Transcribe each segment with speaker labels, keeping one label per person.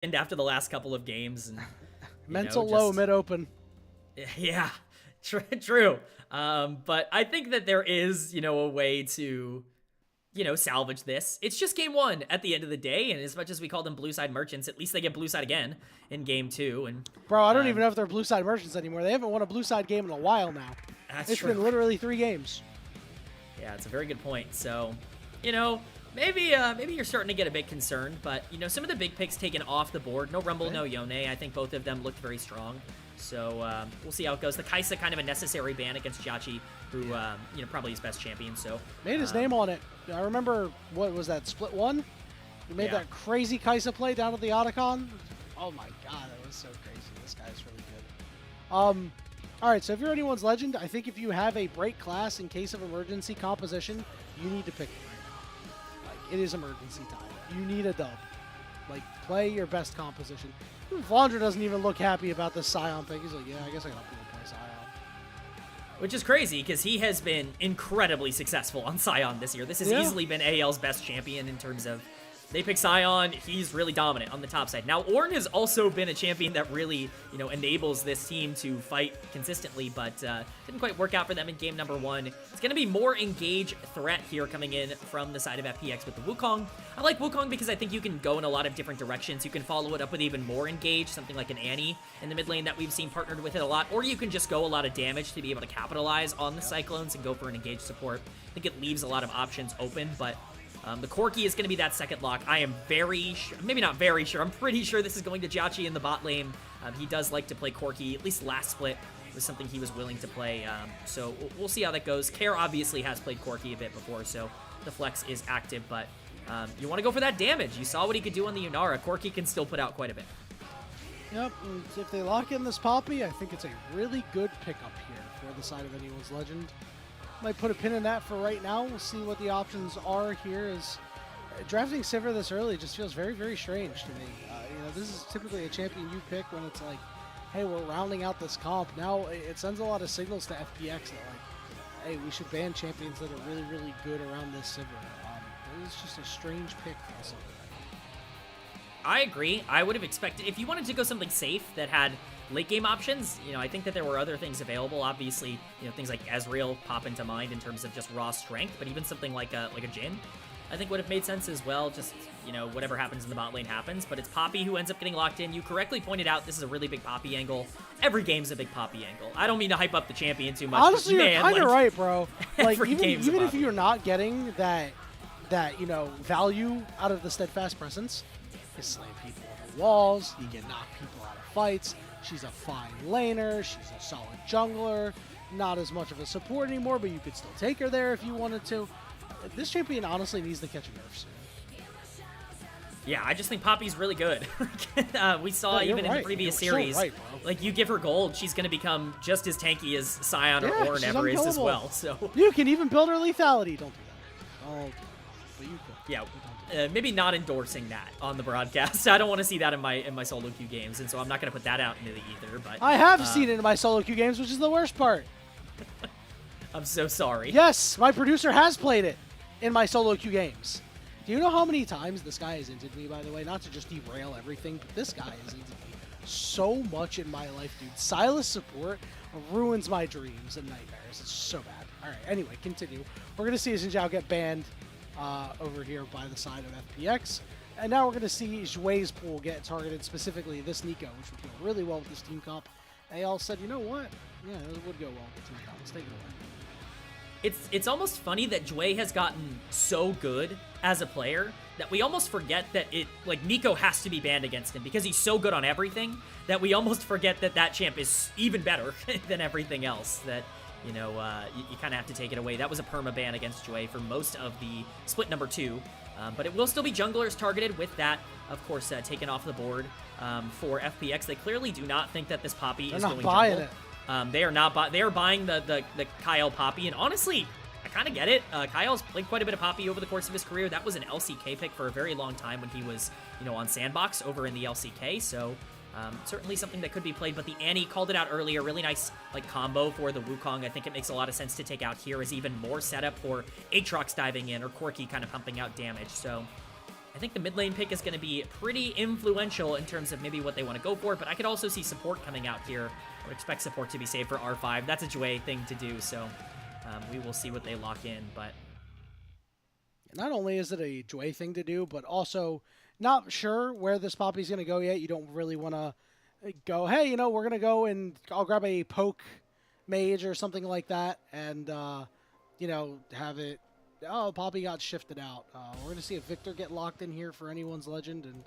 Speaker 1: after the last couple of games. And
Speaker 2: mental low mid-open.
Speaker 1: Yeah, true. But I think that there is, a way to, salvage this. It's just game 1 at the end of the day, and as much as we call them blue side merchants, at least they get blue side again in game 2. And
Speaker 2: bro, I don't even know if they're blue side merchants anymore. They haven't won a blue side game in a while now. It's been literally 3 games.
Speaker 1: Yeah, it's a very good point. So, maybe you're starting to get a bit concerned, but some of the big picks taken off the board. No Rumble, no Yone. I think both of them looked very strong. So we'll see how it goes. The Kaisa kind of a necessary ban against JiaQi, who probably his best champion. So
Speaker 2: made his name on it. I remember, what was that, split 1? He made that crazy Kaisa play down at the Otacon. Oh my god, that was so crazy. This guy's really good. All right, so if you're anyone's legend, I think if you have a break class in case of emergency composition, you need to pick it right now. Like, it is emergency time. You need a dub. Like, play your best composition. Flandre doesn't even look happy about this Scion pick. He's like, yeah, I guess I gotta play Scion.
Speaker 1: Which is crazy, because he has been incredibly successful on Scion this year. This has easily been AL's best champion in terms of, they pick Scion, he's really dominant on the top side. Now, Ornn has also been a champion that really, enables this team to fight consistently, but didn't quite work out for them in game number 1. It's going to be more engage threat here coming in from the side of FPX with the Wukong. I like Wukong because I think you can go in a lot of different directions. You can follow it up with even more engage, something like an Annie in the mid lane that we've seen partnered with it a lot, or you can just go a lot of damage to be able to capitalize on the Cyclones and go for an engage support. I think it leaves a lot of options open, but the Corki is going to be that second lock. I am very sure, maybe not very sure, I'm pretty sure this is going to JiaQi in the bot lane. He does like to play Corki, at least last split was something he was willing to play. So we'll see how that goes. Kael obviously has played Corki a bit before, so the flex is active, but you want to go for that damage. You saw what he could do on the Yunara. Corki can still put out quite a bit.
Speaker 2: Yep, and if they lock in this Poppy, I think it's a really good pickup here for the side of anyone's legend. Might put a pin in that for right now. We'll see what the options are here. As drafting Sivir this early just feels very, very strange to me. This is typically a champion you pick when it's like, hey, we're rounding out this comp. Now it sends a lot of signals to FPX that like, hey, we should ban champions that are really, really good around this Sivir. It's just a strange pick for the Sivir.
Speaker 1: I agree. I would have expected, if you wanted to go something safe that had late game options, I think that there were other things available. Obviously, things like Ezreal pop into mind in terms of just raw strength, but even something like a Jhin, I think would have made sense as well. Just, whatever happens in the bot lane happens, but it's Poppy who ends up getting locked in. You correctly pointed out this is a really big Poppy angle. Every game's a big Poppy angle. I don't mean to hype up the champion too much.
Speaker 2: Honestly, you're kind of right, bro. Like, even if you're not getting that value out of the steadfast presence, you slam people on the walls, you can knock people out of fights. She's a fine laner, she's a solid jungler, not as much of a support anymore, but you could still take her there if you wanted to. This champion honestly needs to catch a nerf soon.
Speaker 1: Yeah, I just think Poppy's really good. We saw even in the previous series,
Speaker 2: so right,
Speaker 1: like you give her gold, she's going to become just as tanky as Scion or Ornn ever is as well. So
Speaker 2: you can even build her lethality. Don't do that. Don't. But you could.
Speaker 1: Yeah. Maybe not endorsing that on the broadcast. I don't want to see that in my solo queue games, and so I'm not going to put that out into the ether. But
Speaker 2: I have seen it in my solo queue games, which is the worst part.
Speaker 1: I'm so sorry.
Speaker 2: Yes, my producer has played it in my solo queue games. Do you know how many times this guy has inted me, by the way? Not to just derail everything, but this guy has inted me so much in my life, dude. Silas support ruins my dreams and nightmares. It's so bad. All right, anyway, continue. We're going to see Xin Zhao get banned over here by the side of FPX. And now we're going to see Jwei's pool get targeted, specifically this Nico, which would go really well with this team comp. They all said, you know what? Yeah, it would go well with the team comp. Let's take it away.
Speaker 1: It's almost funny that Jwei has gotten so good as a player that we almost forget that Nico has to be banned against him because he's so good on everything that we almost forget that champ is even better than everything else. That you kind of have to take it away. That was a perma ban against Jwei for most of the split number 2, but it will still be junglers targeted with that, of course, taken off the board for FPX. They clearly do not think that this Poppy is going jungle. They are not. They are buying the Kael Poppy, and honestly, I kind of get it. Kael's played quite a bit of Poppy over the course of his career. That was an LCK pick for a very long time when he was, on Sandbox over in the LCK. So certainly something that could be played. But the Annie called it out earlier. Really nice combo for the Wukong. I think it makes a lot of sense to take out here as even more setup for Aatrox diving in or Corki kind of pumping out damage. So I think the mid lane pick is going to be pretty influential in terms of maybe what they want to go for, but I could also see support coming out here. I would expect support to be saved for R5. That's a Jwei thing to do, so we will see what they lock in, but...
Speaker 2: Not only is it a Jwei thing to do, but also not sure where this Poppy's going to go yet. You don't really want to go, hey, you know, we're going to go and I'll grab a poke mage or something like that and, you know, have it, oh, Poppy got shifted out. We're going to see a Victor get locked in here for anyone's legend, and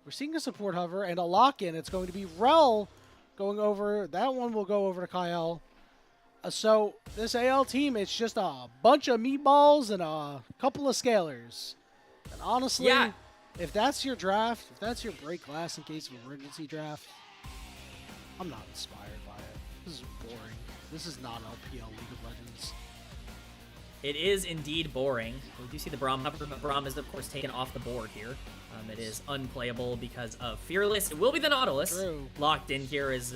Speaker 2: we're seeing a support hover and a lock-in. It's going to be Rel going over. That one will go over to Kael. So this AL team, it's just a bunch of meatballs and a couple of scalers. And honestly,
Speaker 1: yeah.
Speaker 2: If that's your draft, if that's your break glass in case of emergency draft, I'm not inspired by it. This is boring. This is not LPL League of Legends.
Speaker 1: It is indeed boring. We do see the Braum hover, but Braum is, of course, taken off the board here. It is unplayable because of Fearless. It will be the Nautilus.
Speaker 2: True.
Speaker 1: Locked in here is,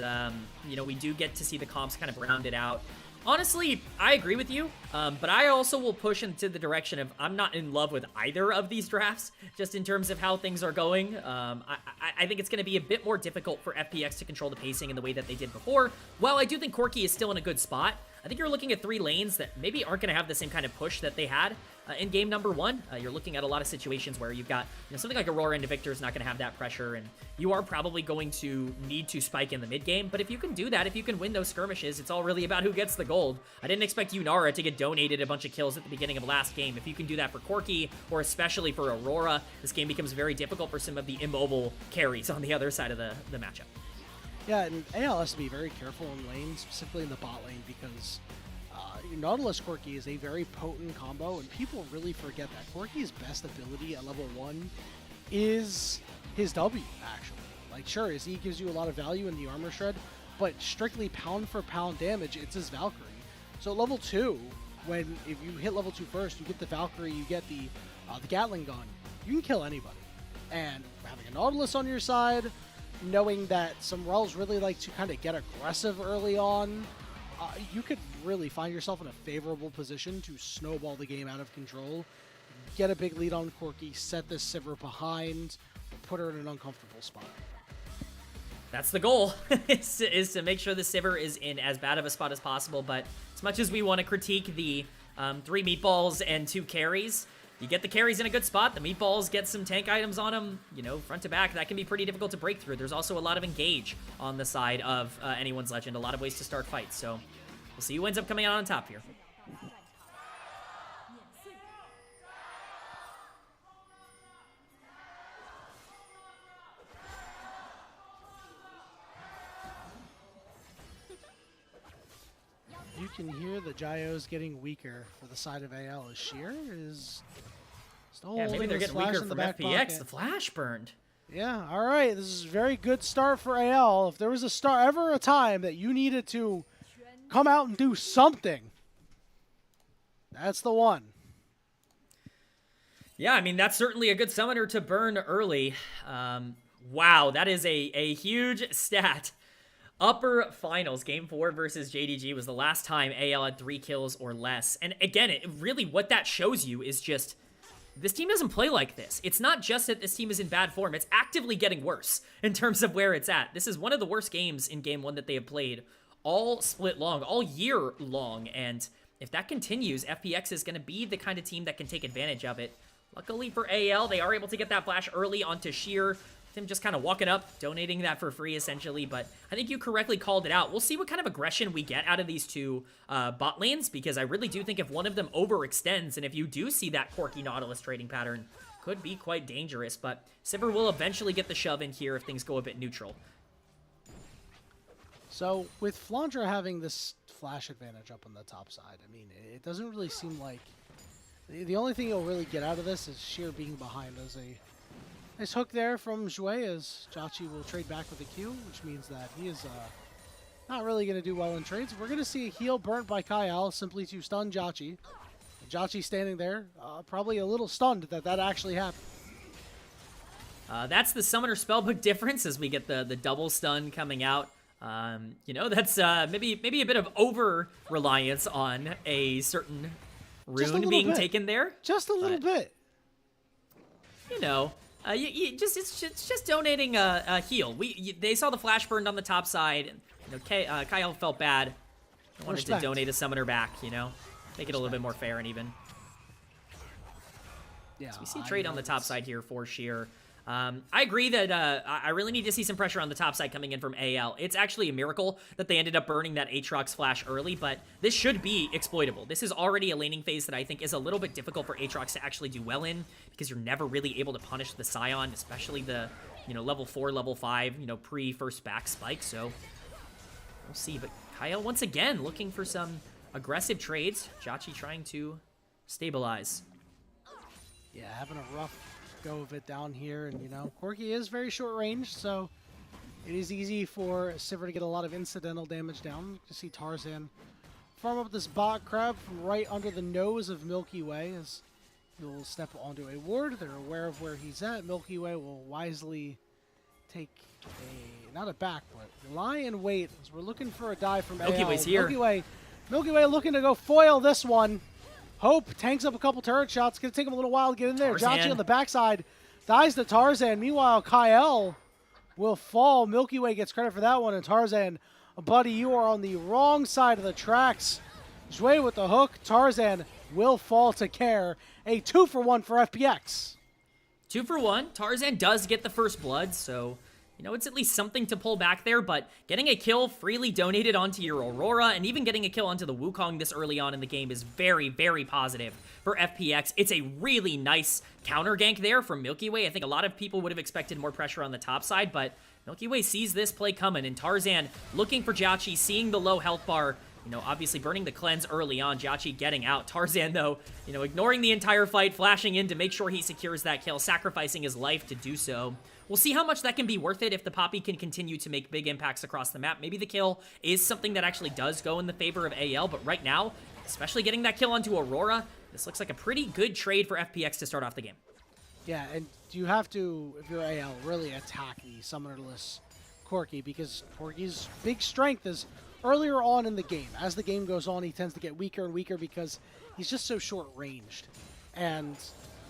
Speaker 1: you know, we do get to see the comps kind of rounded out. Honestly, I agree with you, but I also will push into the direction of I'm not in love with either of these drafts, just in terms of how things are going. I think it's going to be a bit more difficult for FPX to control the pacing in the way that they did before. While I do think Corki is still in a good spot, I think you're looking at 3 lanes that maybe aren't going to have the same kind of push that they had in game number 1. You're looking at a lot of situations where you've got, you know, something like Aurora into Victor is not going to have that pressure, and you are probably going to need to spike in the mid game. But if you can do that, if you can win those skirmishes, it's all really about who gets the gold. I didn't expect Yunara to get donated a bunch of kills at the beginning of last game. If you can do that for Corki, or especially for Aurora, this game becomes very difficult for some of the immobile carries on the other side of the matchup.
Speaker 2: Yeah, and AL has to be very careful in lane, specifically in the bot lane, because Nautilus Corki is a very potent combo, and people really forget that Corki's best ability at level 1 is his W, actually. Like, sure, his E gives you a lot of value in the armor shred, but strictly pound for pound damage, it's his Valkyrie. So level 2, if you hit level 2 first, you get the Valkyrie, you get the Gatling gun, you can kill anybody. And having a Nautilus on your side, knowing that some Rels really like to kind of get aggressive early on, you could really find yourself in a favorable position to snowball the game out of control, get a big lead on Corki, set this Sivir behind, put her in an uncomfortable spot.
Speaker 1: That's the goal, is to make sure the Sivir is in as bad of a spot as possible. But as much as we want to critique the 3 meatballs and 2 carries, you get the carries in a good spot, the meatballs get some tank items on them, you know, front to back. That can be pretty difficult to break through. There's also a lot of engage on the side of anyone's legend, a lot of ways to start fights. So we'll see who ends up coming out on top here.
Speaker 2: You can hear the gyos getting weaker for the side of AL. As Sheer is still
Speaker 1: maybe they're getting weaker from FPX. The flash burned.
Speaker 2: Yeah, all right. This is a very good start for AL. If there was ever a time that you needed to come out and do something, that's the one.
Speaker 1: Yeah, I mean, that's certainly a good summoner to burn early. Wow, that is a huge stat. Upper Finals, Game 4 versus JDG was the last time AL had 3 kills or less. And again, really what that shows you is just, this team doesn't play like this. It's not just that this team is in bad form, it's actively getting worse in terms of where it's at. This is one of the worst games in Game 1 that they have played all split long, all year long. And if that continues, FPX is going to be the kind of team that can take advantage of it. Luckily for AL, they are able to get that flash early onto Sheer. Him just kind of walking up, donating that for free, essentially. But I think you correctly called it out. We'll see what kind of aggression we get out of these 2 bot lanes, because I really do think if one of them overextends, and if you do see that Corki Nautilus trading pattern, could be quite dangerous. But Sivir will eventually get the shove in here if things go a bit neutral.
Speaker 2: So with Flandre having this flash advantage up on the top side, I mean, it doesn't really seem like... The only thing you'll really get out of this is Sheer being behind as a... Nice hook there from Jwei, as JiaQi will trade back with a Q, which means that he is not really going to do well in trades. We're going to see a heal burnt by Kael simply to stun JiaQi. JiaQi standing there, probably a little stunned that actually happened.
Speaker 1: That's the Summoner Spellbook difference as we get the double stun coming out. You know, that's maybe a bit of over-reliance on a certain rune being taken there.
Speaker 2: Just a little bit.
Speaker 1: you know, it's just donating a heal. They saw the flash burned on the top side. And, you know, Kael felt bad. Wanted to donate a summoner back, you know, make it a little bit more fair and even.
Speaker 2: Yeah,
Speaker 1: so we see trade on the top side here for Sheer. I agree that I really need to see some pressure on the top side coming in from AL. It's actually a miracle that they ended up burning that Aatrox flash early, but this should be exploitable. This is already a laning phase that I think is a little bit difficult for Aatrox to actually do well in, because you're never really able to punish the Scion, especially the, you know, level 4, level 5, you know, pre-first back spike, so we'll see. But Kael, once again, looking for some aggressive trades. JiaQi trying to stabilize.
Speaker 2: Yeah, having a rough go of it down here, and you know, Corki is very short range, so it is easy for Sivir to get a lot of incidental damage down. You can see Tarzan farm up this bot crab from right under the nose of Milky Way as he'll step onto a ward. They're aware of where he's at. Milky Way will wisely take a, not a back, but lie in wait as we're looking for a dive from
Speaker 1: Milky Way's here.
Speaker 2: Milky Way looking to go foil this one. Hope tanks up a couple turret shots. Going to take him a little while to get in there. JiaQi on the backside dies to Tarzan. Meanwhile, Kael will fall. Milky Way gets credit for that one. And Tarzan, buddy, you are on the wrong side of the tracks. Jwei with the hook. Tarzan will fall to Care. A 2-for-1 for FPX.
Speaker 1: 2 for 1. Tarzan does get the first blood, so, you know, it's at least something to pull back there, but getting a kill freely donated onto your Aurora and even getting a kill onto the Wukong this early on in the game is very, very positive for FPX. It's a really nice counter gank there from Milky Way. I think a lot of people would have expected more pressure on the top side, but Milky Way sees this play coming, and Tarzan looking for JiaQi, seeing the low health bar, you know, obviously burning the cleanse early on, JiaQi getting out. Tarzan, though, you know, ignoring the entire fight, flashing in to make sure he secures that kill, sacrificing his life to do so. We'll see how much that can be worth it if the Poppy can continue to make big impacts across the map. Maybe the kill is something that actually does go in the favor of AL, but right now, especially getting that kill onto Aurora, this looks like a pretty good trade for FPX to start off the game.
Speaker 2: Yeah, and you have to, if you're AL, really attack the summonerless Corki, because Corki's big strength is earlier on in the game. As the game goes on, he tends to get weaker and weaker because he's just so short-ranged. And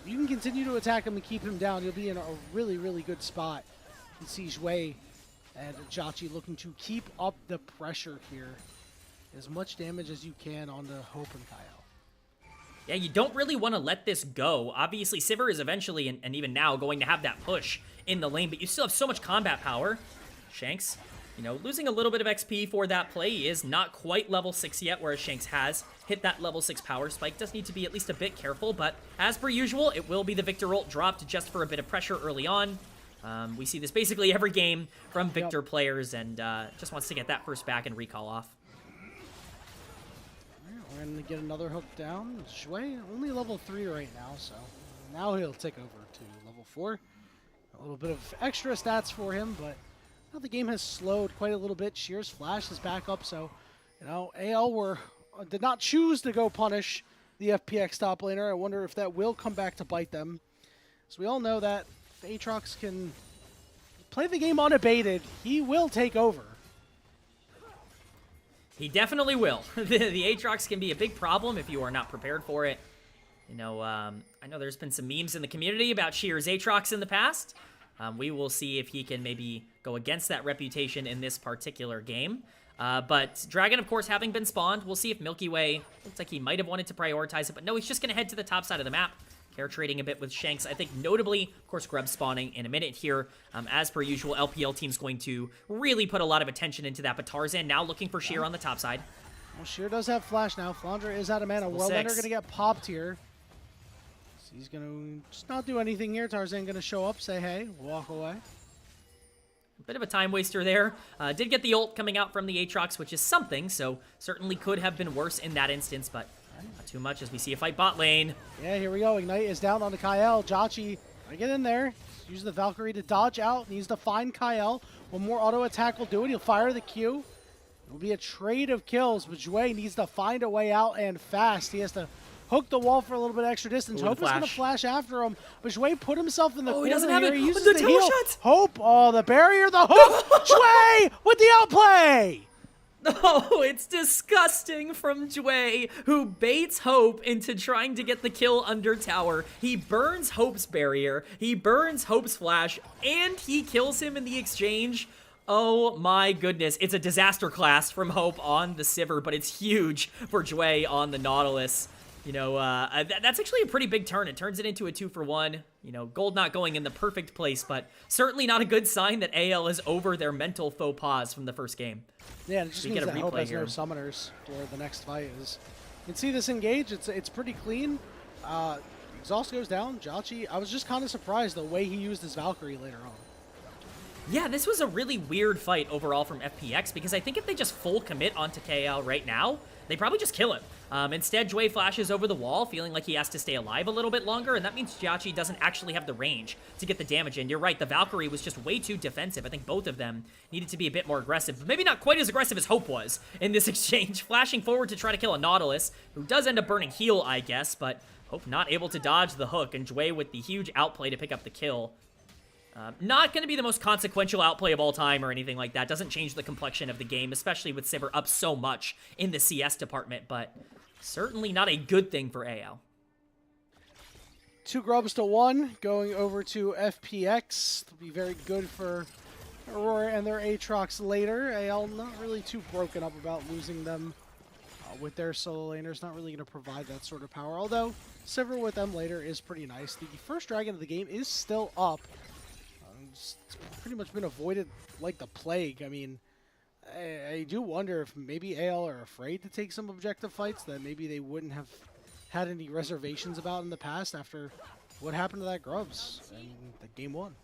Speaker 2: you can continue to attack him and keep him down. You'll be in a really, really good spot. You see Jwei and JiaQi looking to keep up the pressure here. As much damage as you can on the Hope and Kael.
Speaker 1: Yeah, you don't really want to let this go. Obviously, Sivir is eventually, and even now, going to have that push in the lane, but you still have so much combat power. Shanks, you know, losing a little bit of XP for that play. He is not quite level 6 yet, whereas Shanks has hit that level 6 power spike. Does need to be at least a bit careful, but as per usual, it will be the Victor ult dropped just for a bit of pressure early on. We see this basically every game from Victor players, and just wants to get that first back and recall off.
Speaker 2: We're going to get another hook down. Jwei only level 3 right now, so now he'll take over to level 4. A little bit of extra stats for him, but now the game has slowed quite a little bit. Sheer's flash is back up, so, you know, AL did not choose to go punish the FPX top laner. I wonder if that will come back to bite them. So we all know that if Aatrox can play the game unabated, he will take over.
Speaker 1: He definitely will. The Aatrox can be a big problem if you are not prepared for it. You know, I know there's been some memes in the community about Sheer's Aatrox in the past. We will see if he can maybe go against that reputation in this particular game. But Dragon, of course, having been spawned, we'll see if Milky Way, looks like he might have wanted to prioritize it, but no, he's just going to head to the top side of the map. Care trading a bit with Shanks. I think notably, of course, Grub spawning in a minute here. As per usual, LPL team's going to really put a lot of attention into that, but Tarzan now looking for Sheer on the top side.
Speaker 2: Well, Sheer does have flash now. Flandre is out of mana. Worldlander going to get popped here. So he's going to just not do anything here. Tarzan going to show up, say hey, walk away.
Speaker 1: A bit of a time waster there. Did get the ult coming out from the Aatrox, which is something, so certainly could have been worse in that instance, but not too much as we see a fight bot lane.
Speaker 2: Yeah, here we go. Ignite is down on the Kael. JiaQi, gotta get in there. Use the Valkyrie to dodge out. Needs to find Kael. One more auto attack will do it. He'll fire the Q. It will be a trade of kills, but Jwei needs to find a way out and fast. He has to hook the wall for a little bit extra distance. Hope is going to flash after him, but Jwei put himself in the corner.
Speaker 1: He doesn't have
Speaker 2: here.
Speaker 1: it.
Speaker 2: He uses
Speaker 1: the
Speaker 2: heal.
Speaker 1: shot.
Speaker 2: Hope, oh, the barrier, the hook. Jwei with the outplay.
Speaker 1: Oh, it's disgusting from Jwei, who baits Hope into trying to get the kill under tower. He burns Hope's barrier, he burns Hope's flash, and he kills him in the exchange. Oh my goodness, it's a disaster class from Hope on the Sivir, but it's huge for Jwei on the Nautilus. You know, that's actually a pretty big turn. It turns it into a 2-for-1. You know, gold not going in the perfect place, but certainly not a good sign that AL is over their mental faux pas from the first game.
Speaker 2: Yeah, it just
Speaker 1: We
Speaker 2: means
Speaker 1: get a
Speaker 2: that Hope
Speaker 1: replay
Speaker 2: has
Speaker 1: here.
Speaker 2: no summoners for the next fight. You can see this engage. It's pretty clean. Exhaust goes down. JiaQi, I was just kind of surprised the way he used his Valkyrie later on.
Speaker 1: Yeah, this was a really weird fight overall from FPX, because I think if they just full commit onto Kael right now, they probably just kill him. Instead, Jwei flashes over the wall, feeling like he has to stay alive a little bit longer, and that means JiaQi doesn't actually have the range to get the damage in. You're right, the Valkyrie was just way too defensive. I think both of them needed to be a bit more aggressive, but maybe not quite as aggressive as Hope was in this exchange, flashing forward to try to kill a Nautilus, who does end up burning heal, I guess, but Hope not able to dodge the hook, and Jwei with the huge outplay to pick up the kill. Not going to be the most consequential outplay of all time or anything like that. Doesn't change the complexion of the game, especially with Sivir up so much in the CS department, but certainly not a good thing for AL.
Speaker 2: 2 grubs to 1, going over to FPX. It'll be very good for Aurora and their Aatrox later. AL not really too broken up about losing them with their solo laners. Not really going to provide that sort of power, although Sivir with them later is pretty nice. The first dragon of the game is still up. It's pretty much been avoided like the plague. I mean, I do wonder if maybe AL are afraid to take some objective fights that maybe they wouldn't have had any reservations about in the past after what happened to that Grubs in the game 1.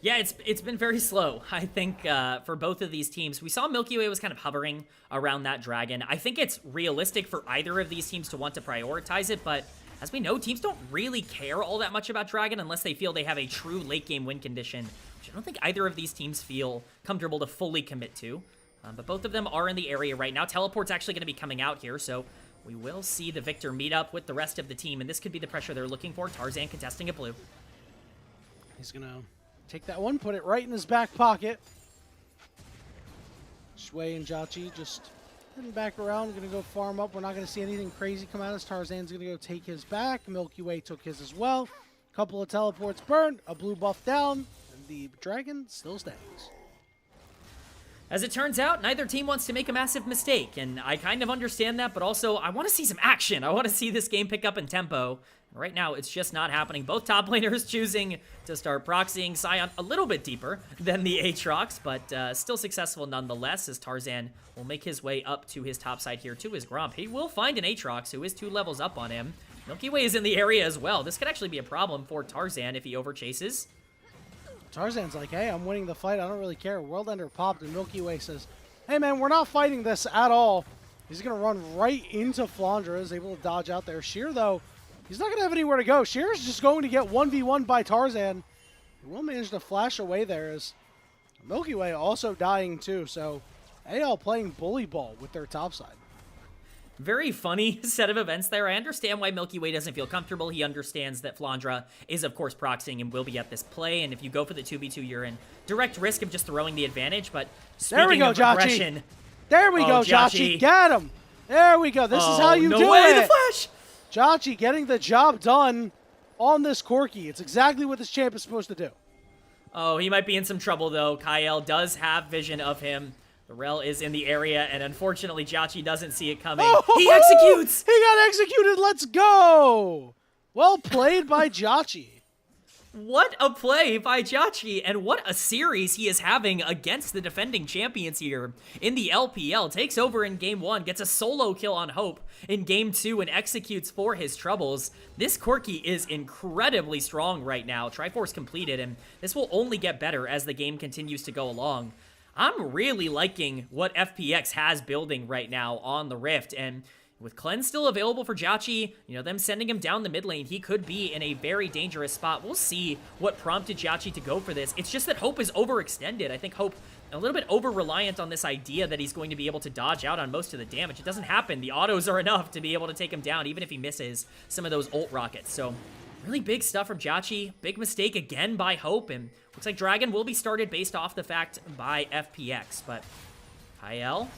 Speaker 1: Yeah, it's been very slow, I think, for both of these teams. We saw Milky Way was kind of hovering around that dragon. I think it's realistic for either of these teams to want to prioritize it, but as we know, teams don't really care all that much about Dragon unless they feel they have a true late-game win condition, which I don't think either of these teams feel comfortable to fully commit to. But both of them are in the area right now. Teleport's actually going to be coming out here, so we will see the Victor meet up with the rest of the team, and this could be the pressure they're looking for. Tarzan contesting a blue.
Speaker 2: He's going to take that one, put it right in his back pocket. Jwei and JiaQi just heading back around, going to go farm up. We're not going to see anything crazy come at us. Tarzan's going to go take his back. Milky Way took his as well. Couple of teleports burned, a blue buff down, and the dragon still stands.
Speaker 1: As it turns out, neither team wants to make a massive mistake, and I kind of understand that, but also I want to see some action. I want to see this game pick up in tempo. Right now, it's just not happening. Both top laners choosing to start proxying Sion a little bit deeper than the Aatrox, but still successful nonetheless, as Tarzan will make his way up to his top side here to his Gromp. He will find an Aatrox, who is 2 levels up on him. Milky Way is in the area as well. This could actually be a problem for Tarzan if he overchases.
Speaker 2: Tarzan's like, hey, I'm winning the fight. I don't really care. World Ender popped, and Milky Way says, hey, man, we're not fighting this at all. He's going to run right into Flandre, is able to dodge out there. Sheer, though, he's not going to have anywhere to go. Sheer is just going to get 1v1 by Tarzan. He will manage to flash away there as Milky Way also dying too. So AL playing bully ball with their top side.
Speaker 1: Very funny set of events there. I understand why Milky Way doesn't feel comfortable. He understands that Flandre is, of course, proxying and will be at this play. And if you go for the 2v2, you're in direct risk of just throwing the advantage. But
Speaker 2: there we
Speaker 1: speaking
Speaker 2: go,
Speaker 1: of
Speaker 2: JiaQi.
Speaker 1: aggression...
Speaker 2: There we go, JiaQi. Get him. There we go. This is how you do
Speaker 1: no way,
Speaker 2: it.
Speaker 1: the flash!
Speaker 2: JiaQi getting the job done on this Corki. It's exactly what this champ is supposed to do.
Speaker 1: Oh, he might be in some trouble, though. Kael does have vision of him. The Rel is in the area, and unfortunately, JiaQi doesn't see it coming.
Speaker 2: Oh,
Speaker 1: he executes!
Speaker 2: He got executed. Let's go. Well played by JiaQi.
Speaker 1: What a play by JiaQi, and what a series he is having against the defending champions here in the LPL. Takes over in Game 1, gets a solo kill on Hope in Game 2, and executes for his troubles. This Corki is incredibly strong right now. Triforce completed, and this will only get better as the game continues to go along. I'm really liking what FPX has building right now on the Rift, and with Cleanse still available for JiaQi, you know, them sending him down the mid lane, he could be in a very dangerous spot. We'll see what prompted JiaQi to go for this. It's just that Hope is overextended. I think Hope a little bit over-reliant on this idea that he's going to be able to dodge out on most of the damage. It doesn't happen. The autos are enough to be able to take him down, even if he misses some of those ult rockets. So really big stuff from JiaQi. Big mistake again by Hope, and looks like Dragon will be started based off the fact by FPX, but Kael.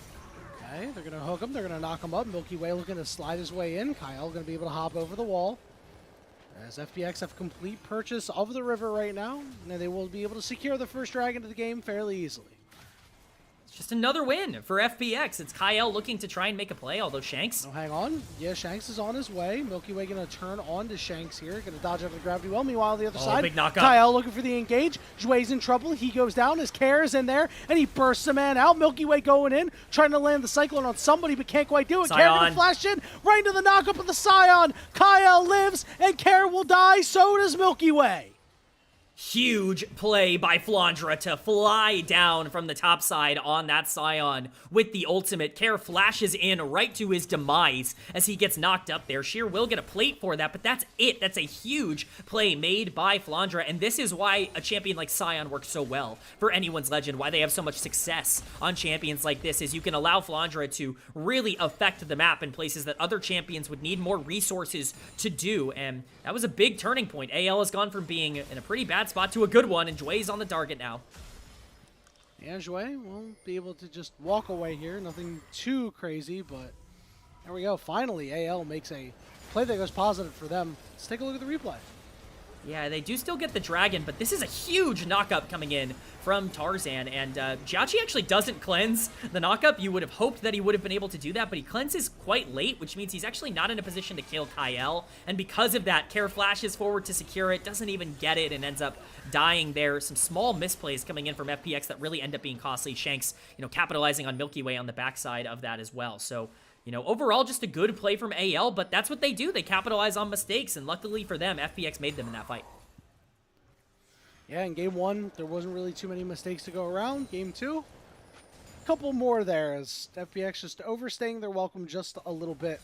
Speaker 2: Okay, they're going to hook him. They're going to knock him up. Milky Way looking to slide his way in. Kael going to be able to hop over the wall. As FPX have complete purchase of the river right now, and they will be able to secure the first dragon of the game fairly easily.
Speaker 1: It's just another win for FPX. It's Kael looking to try and make a play, although Shanks...
Speaker 2: Oh, hang on. Yeah, Shanks is on his way. Milky Way going to turn on to Shanks here. Going to dodge out of the gravity well. Meanwhile, on the other side,
Speaker 1: big knockup.
Speaker 2: Kael looking for the engage. Jwei's in trouble. He goes down. His Kael is in there, and he bursts a man out. Milky Way going in, trying to land the Cyclone on somebody, but can't quite do it. Kael going to flash in, right into the knockup of the Scion. Kael lives, and Kael will die. So does Milky Way.
Speaker 1: Huge play by Flandre to fly down from the top side on that Scion with the ultimate. Kael flashes in right to his demise as he gets knocked up there. Sheer will get a plate for that, but that's it. That's a huge play made by Flandre, and this is why a champion like Scion works so well for anyone's legend, why they have so much success on champions like this, is you can allow Flandre to really affect the map in places that other champions would need more resources to do, and that was a big turning point. AL has gone from being in a pretty bad spot to a good one, and Jwei's on the target now.
Speaker 2: Yeah, Jwei will be able to just walk away here. Nothing too crazy, but there we go. Finally, AL makes a play that goes positive for them. Let's take a look at the replay.
Speaker 1: Yeah, they do still get the dragon, but this is a huge knockup coming in from Tarzan, and JiaQi actually doesn't cleanse the knockup. You would have hoped that he would have been able to do that, but he cleanses quite late, which means he's actually not in a position to kill Kael, and because of that, Kael flashes forward to secure it, doesn't even get it, and ends up dying there. Some small misplays coming in from FPX that really end up being costly. Shanks, capitalizing on Milky Way on the backside of that as well, so... overall, just a good play from AL, but that's what they do. They capitalize on mistakes, and luckily for them, FPX made them in that fight.
Speaker 2: Yeah, in Game 1, there wasn't really too many mistakes to go around. Game 2, a couple more there, as FPX just overstaying their welcome just a little bit.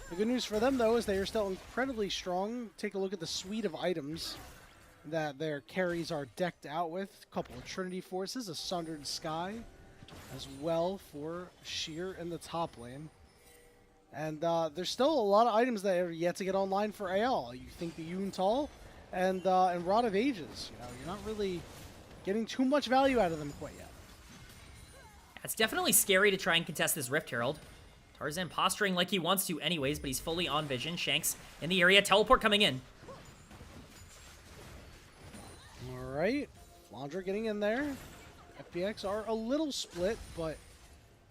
Speaker 2: The good news for them, though, is they are still incredibly strong. Take a look at the suite of items that their carries are decked out with. A couple of Trinity Forces, a Sundered Sky, as well for Sheer in the top lane. And there's still a lot of items that are yet to get online for AL. You think the Yuntal and Rod of Ages. You're not really getting too much value out of them quite yet.
Speaker 1: It's definitely scary to try and contest this Rift Herald. Tarzan posturing like he wants to anyways, but he's fully on vision. Shanks in the area. Teleport coming in.
Speaker 2: All right. Flandre getting in there. FPX are a little split, but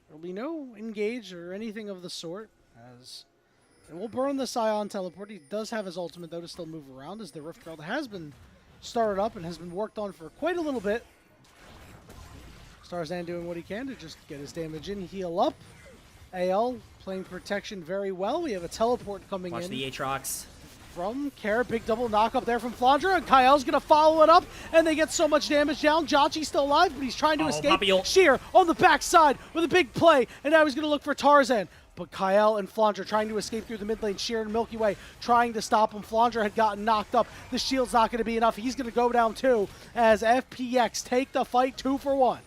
Speaker 2: there'll be no engage or anything of the sort. And we'll burn the Scion teleport. He does have his ultimate, though, to still move around, as the Rift Herald has been started up and has been worked on for quite a little bit. Tarzan doing what he can to just get his damage in, heal up. AL playing protection very well. We have a teleport coming in.
Speaker 1: Watch the Aatrox.
Speaker 2: From Kael, big double knock up there from Flandre, and Kael's gonna follow it up, and they get so much damage down. JiaQi's still alive, but he's trying to escape. Sheer on the backside with a big play, and now he's gonna look for Tarzan. But Kael and Flandre trying to escape through the mid lane. Sheer and Milky Way trying to stop him. Flandre had gotten knocked up. The shield's not going to be enough. He's going to go down too, as FPX take the fight 2-for-1.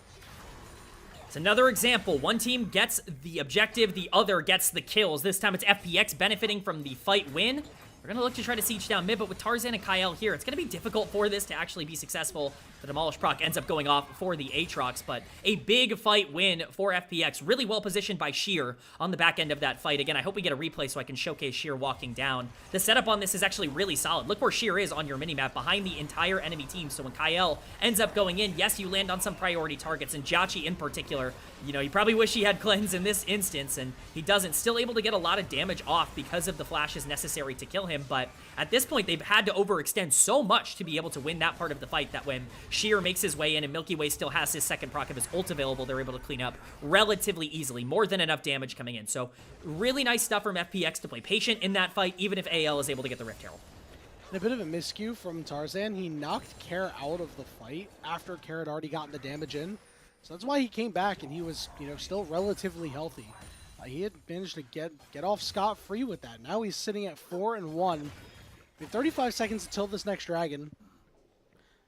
Speaker 1: It's another example. One team gets the objective, the other gets the kills. This time it's FPX benefiting from the fight win. We're going to look to try to siege down mid, but with Tarzan and Kael here, it's going to be difficult for this to actually be successful. The Demolish proc ends up going off for the Aatrox, but a big fight win for FPX. Really well positioned by Sheer on the back end of that fight. Again, I hope we get a replay so I can showcase Sheer walking down. The setup on this is actually really solid. Look where Sheer is on your minimap, behind the entire enemy team. So when Kael ends up going in, yes, you land on some priority targets, and JiaQi in particular, you probably wish he had cleanse in this instance, and he doesn't. Still able to get a lot of damage off because of the flashes necessary to kill him, but at this point, they've had to overextend so much to be able to win that part of the fight that when Sheer makes his way in and Milky Way still has his second proc of his ult available, they're able to clean up relatively easily. More than enough damage coming in. So really nice stuff from FPX to play patient in that fight, even if AL is able to get the Rift Herald.
Speaker 2: And a bit of a miscue from Tarzan. He knocked Kael out of the fight after Kael had already gotten the damage in. So that's why he came back, and he was, still relatively healthy. He had managed to get off scot-free with that. Now he's sitting at 4-1. We have 35 seconds until this next dragon.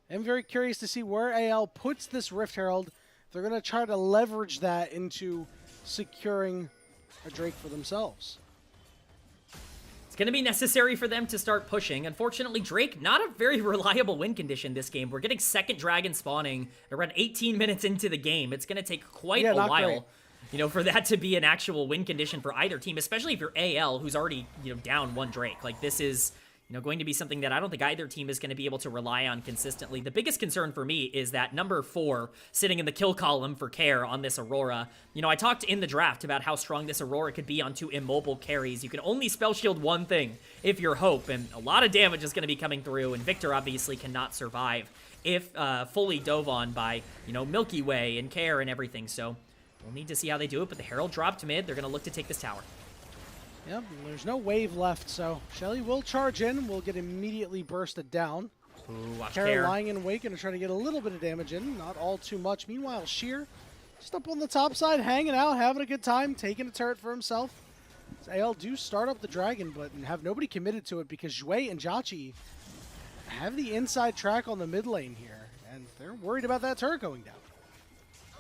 Speaker 2: I'm very curious to see where AL puts this Rift Herald. They're going to try to leverage that into securing a Drake for themselves.
Speaker 1: It's going to be necessary for them to start pushing. Unfortunately, Drake, not a very reliable win condition this game. We're getting second dragon spawning around 18 minutes into the game. It's going to take quite a while.
Speaker 2: Great.
Speaker 1: for that to be an actual win condition for either team, especially if you're AL, who's already, down one Drake. Like, this is, going to be something that I don't think either team is going to be able to rely on consistently. The biggest concern for me is that number 4 sitting in the kill column for Kael on this Aurora. I talked in the draft about how strong this Aurora could be on 2 immobile carries. You can only spell shield one thing if you're Hope, and a lot of damage is going to be coming through, and Victor obviously cannot survive if fully dove on by, Milky Way and Care and everything. So we'll need to see how they do it, but the Herald dropped mid. They're going to look to take this tower.
Speaker 2: Yep, there's no wave left, so Shelly will charge in. Will get immediately bursted down.
Speaker 1: Ooh, watch
Speaker 2: Care
Speaker 1: Care.
Speaker 2: lying in wait, going to try to get a little bit of damage in, not all too much. Meanwhile, Sheer just up on the top side, hanging out, having a good time, taking a turret for himself. AL do start up the Dragon, but have nobody committed to it because Jwei and JiaQi have the inside track on the mid lane here, and they're worried about that turret going down.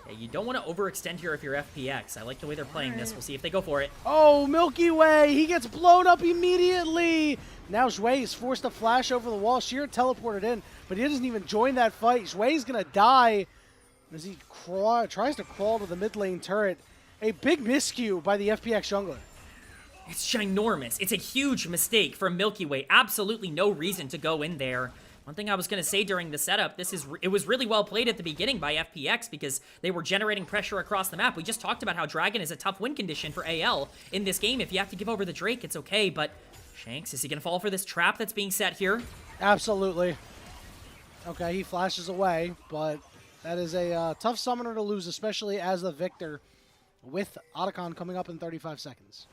Speaker 1: Yeah, you don't want to overextend here if you're FPX. I like the way they're playing this. We'll see if they go for it.
Speaker 2: Oh, Milky Way! He gets blown up immediately! Now Jwei is forced to flash over the wall. Sheer teleported in, but he doesn't even join that fight. Jwei's going to die as he tries to crawl to the mid lane turret. A big miscue by the FPX jungler.
Speaker 1: It's ginormous. It's a huge mistake from Milky Way. Absolutely no reason to go in there. One thing I was going to say during the setup, it was really well played at the beginning by FPX because they were generating pressure across the map. We just talked about how Dragon is a tough win condition for AL in this game. If you have to give over the Drake, it's okay, but Shanks, is he going to fall for this trap that's being set here?
Speaker 2: Absolutely. Okay, he flashes away, but that is a tough summoner to lose, especially as the victor with Otacon coming up in 35 seconds.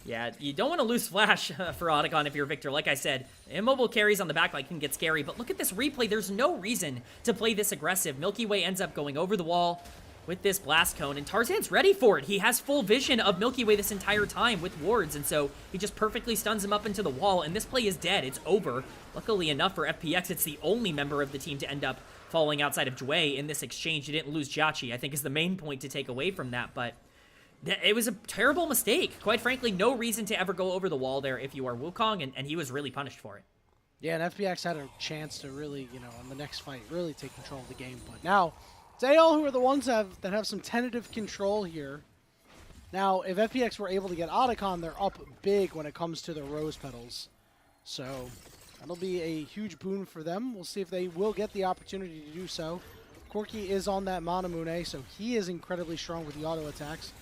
Speaker 1: Yeah, you don't want to lose Flash for Otacon if you're Victor. Like I said, immobile carries on the backline can get scary, but look at this replay. There's no reason to play this aggressive. Milky Way ends up going over the wall with this blast cone, and Tarzan's ready for it. He has full vision of Milky Way this entire time with wards, and so he just perfectly stuns him up into the wall, and this play is dead. It's over. Luckily enough for FPX, it's the only member of the team to end up falling outside of Jwei in this exchange. You didn't lose JiaQi, I think, is the main point to take away from that, but it was a terrible mistake. Quite frankly, no reason to ever go over the wall there if you are Wukong, and he was really punished for it. Yeah,
Speaker 2: and FPX had a chance to really, on the next fight, really take control of the game. But now, it's AL who are the ones that have some tentative control here. Now, if FPX were able to get Otacon, they're up big when it comes to the Rose Petals. So that'll be a huge boon for them. We'll see if they will get the opportunity to do so. Corki is on that Manamune, so he is incredibly strong with the auto attacks.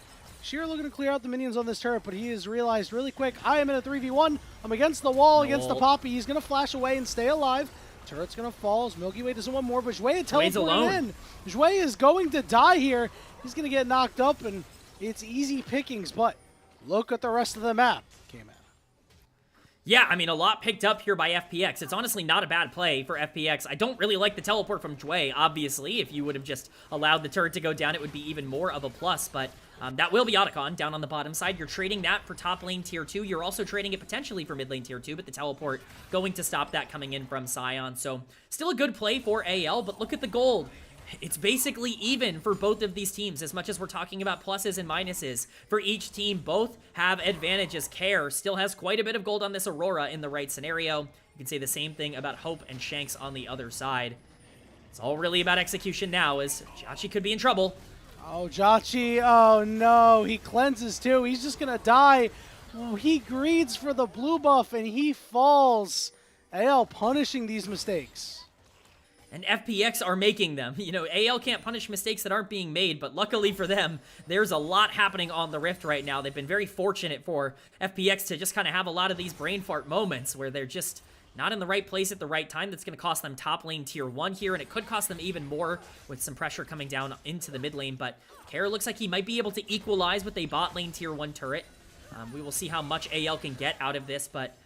Speaker 2: Sheer looking to clear out the minions on this turret, but he has realized really quick, I am in a 3v1. I'm against the wall, against the Poppy. He's going to flash away and stay alive. Turret's going to fall as Milky Way doesn't want more, but Jwei teleported in. Jwei is going to die here. He's going to get knocked up, and it's easy pickings, but look at the rest of the map. Kman.
Speaker 1: Yeah, I mean, a lot picked up here by FPX. It's honestly not a bad play for FPX. I don't really like the teleport from Jwei, obviously. If you would have just allowed the turret to go down, it would be even more of a plus, but that will be Otacon down on the bottom side. You're trading that for top lane tier 2. You're also trading it potentially for mid lane tier 2, but the teleport going to stop that coming in from Sion. So still a good play for AL, but look at the gold. It's basically even for both of these teams, as much as we're talking about pluses and minuses. For each team, both have advantages. Care still has quite a bit of gold on this Aurora in the right scenario. You can say the same thing about Hope and Shanks on the other side. It's all really about execution now, as JiaQi could be in trouble.
Speaker 2: Oh, JiaQi, oh no, he cleanses too. He's just gonna die. Oh, he greeds for the blue buff and he falls. AL punishing these mistakes.
Speaker 1: And FPX are making them. AL can't punish mistakes that aren't being made, but luckily for them, there's a lot happening on the Rift right now. They've been very fortunate for FPX to just kind of have a lot of these brain fart moments where they're just not in the right place at the right time. That's going to cost them top lane tier 1 here, and it could cost them even more with some pressure coming down into the mid lane, but Kael looks like he might be able to equalize with a bot lane tier 1 turret. We will see how much AL can get out of this, but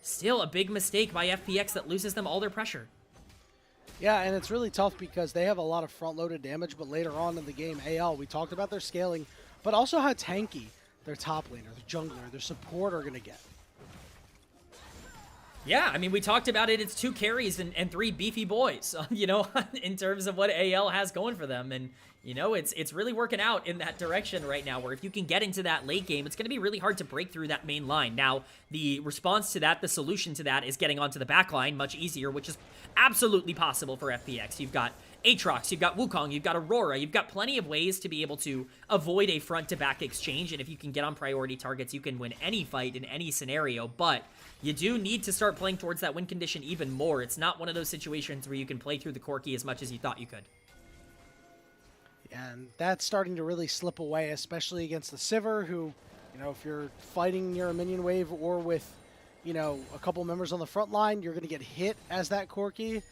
Speaker 1: still a big mistake by FPX that loses them all their pressure.
Speaker 2: Yeah, and it's really tough because they have a lot of front-loaded damage, but later on in the game, AL, we talked about their scaling, but also how tanky their top laner, their jungler, their support are going to get.
Speaker 1: Yeah, I mean, we talked about it. It's 2 carries and 3 beefy boys, in terms of what AL has going for them. And, it's really working out in that direction right now, where if you can get into that late game, it's going to be really hard to break through that main line. Now, the response to that, the solution to that is getting onto the back line much easier, which is absolutely possible for FPX. You've got Aatrox, you've got Wukong, you've got Aurora, you've got plenty of ways to be able to avoid a front-to-back exchange, and if you can get on priority targets, you can win any fight in any scenario, but you do need to start playing towards that win condition even more. It's not one of those situations where you can play through the Corki as much as you thought you could.
Speaker 2: And that's starting to really slip away, especially against the Sivir, who, you know, if you're fighting near a minion wave or with, you know, a couple members on the front line, you're going to get hit as that Corki.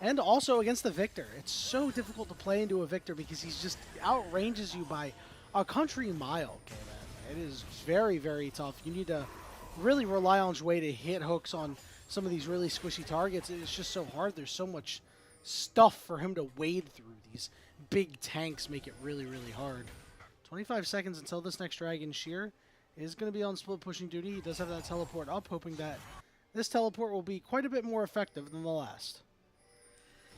Speaker 2: And also against the Victor. It's so difficult to play into a Victor because he's just outranges you by a country mile, Kman. It is very, very tough. You need to really rely on Jwei to hit hooks on some of these really squishy targets. It's just so hard. There's so much stuff for him to wade through. These big tanks make it really, really hard. 25 seconds until this next dragon. Sheer is going to be on split pushing duty. He does have that teleport up, hoping that this teleport will be quite a bit more effective than the last.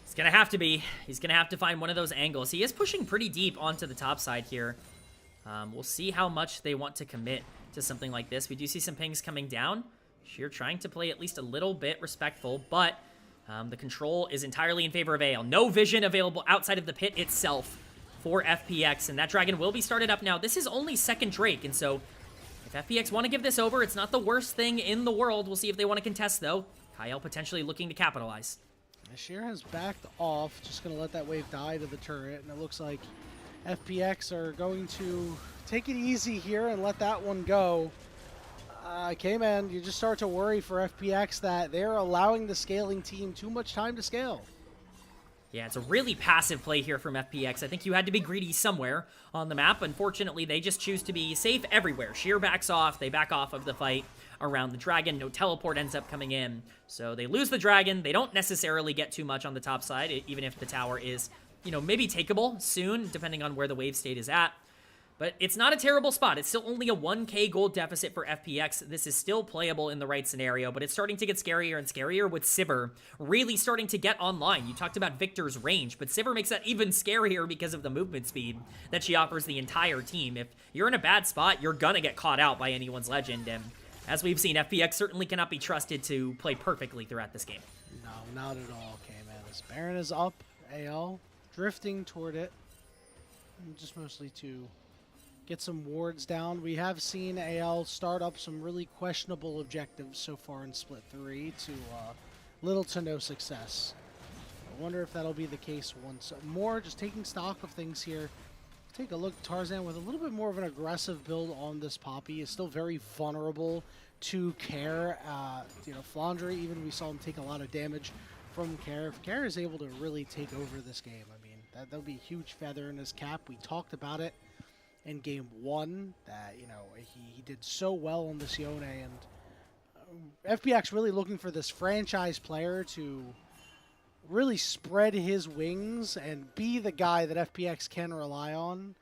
Speaker 1: It's going to have to be. He's going to have to find one of those angles. He is pushing pretty deep onto the top side here. We'll see how much they want to commit to something like this. We do see some pings coming down. Sheer trying to play at least a little bit respectful, but the control is entirely in favor of AL. No vision available outside of the pit itself for FPX, and that dragon will be started up now. This is only second Drake, and so if FPX want to give this over, it's not the worst thing in the world. We'll see if they want to contest, though. Kael potentially looking to capitalize.
Speaker 2: Sheer has backed off, just going to let that wave die to the turret, and it looks like FPX are going to take it easy here and let that one go. Kman, you just start to worry for FPX that they're allowing the scaling team too much time to scale.
Speaker 1: Yeah, it's a really passive play here from FPX. I think you had to be greedy somewhere on the map. Unfortunately, they just choose to be safe everywhere. Sheer backs off. They back off of the fight around the dragon. No teleport ends up coming in. So they lose the dragon. They don't necessarily get too much on the top side, even if the tower is, you know, maybe takeable soon, depending on where the wave state is at. But it's not a terrible spot. It's still only a 1k gold deficit for FPX. This is still playable in the right scenario, but it's starting to get scarier and scarier with Sivir really starting to get online. You talked about Victor's range, but Sivir makes that even scarier because of the movement speed that she offers the entire team. If you're in a bad spot, you're gonna get caught out by anyone's legend, and as we've seen, FPX certainly cannot be trusted to play perfectly throughout this game.
Speaker 2: No, not at all, Kman. As Baron is up, AL drifting toward it, just mostly to get some wards down. We have seen AL start up some really questionable objectives so far in Split 3 to little to no success. I wonder if that'll be the case once more. Just taking stock of things here. Take a look. Tarzan with a little bit more of an aggressive build on this Poppy is still very vulnerable to Kael. You know, Flandre, even we saw him take a lot of damage from Kael. If Kael is able to really take over this game, I mean, that'll be a huge feather in his cap. We talked about it in game 1 that, you know, he did so well on this Yone, and FPX really looking for this franchise player to really spread his wings and be the guy that FPX can rely on.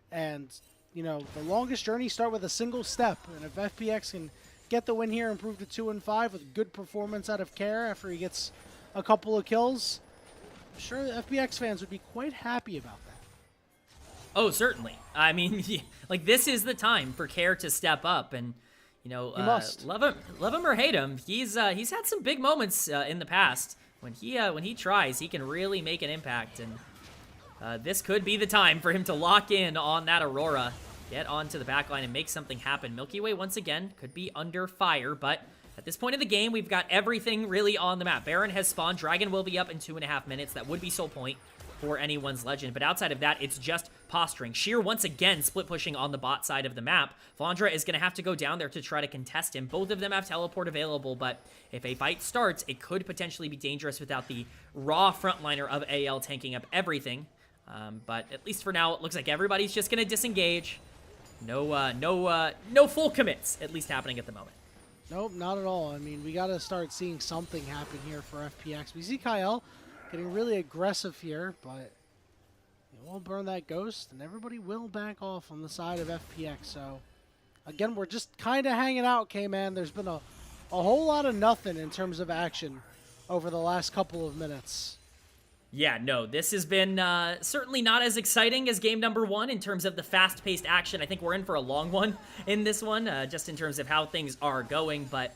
Speaker 2: And, you know, the longest journeys start with a single step, and if FPX can get the win here, improve to 2-5 with good performance out of Kael after he gets a couple of kills, I'm sure the FPX fans would be quite happy about that.
Speaker 1: Oh, certainly. I mean, like, this is the time for Kael to step up, and, you know, love him or hate him, he's had some big moments in the past. When he tries, he can really make an impact, and this could be the time for him to lock in on that Aurora, get onto the backline, and make something happen. Milky Way, once again, could be under fire, but at this point in the game, we've got everything really on the map. Baron has spawned. Dragon will be up in 2.5 minutes. That would be soul point for anyone's legend, but outside of that, it's just posturing. Sheer once again split pushing on the bot side of the map. Flandre is going to have to go down there to try to contest him. Both of them have teleport available, but if a fight starts, it could potentially be dangerous without the raw frontliner of AL tanking up everything. But at least for now, it looks like everybody's just going to disengage. No full commits, at least happening at the moment.
Speaker 2: Nope, not at all. I mean, we got to start seeing something happen here for FPX. We see Kael getting really aggressive here, but he will burn that ghost, and everybody will back off on the side of FPX. So, again, we're just kind of hanging out, Kman. There's been a whole lot of nothing in terms of action over the last couple of minutes.
Speaker 1: Yeah, no, this has been certainly not as exciting as game number 1 in terms of the fast-paced action. I think we're in for a long one in this one, just in terms of how things are going, but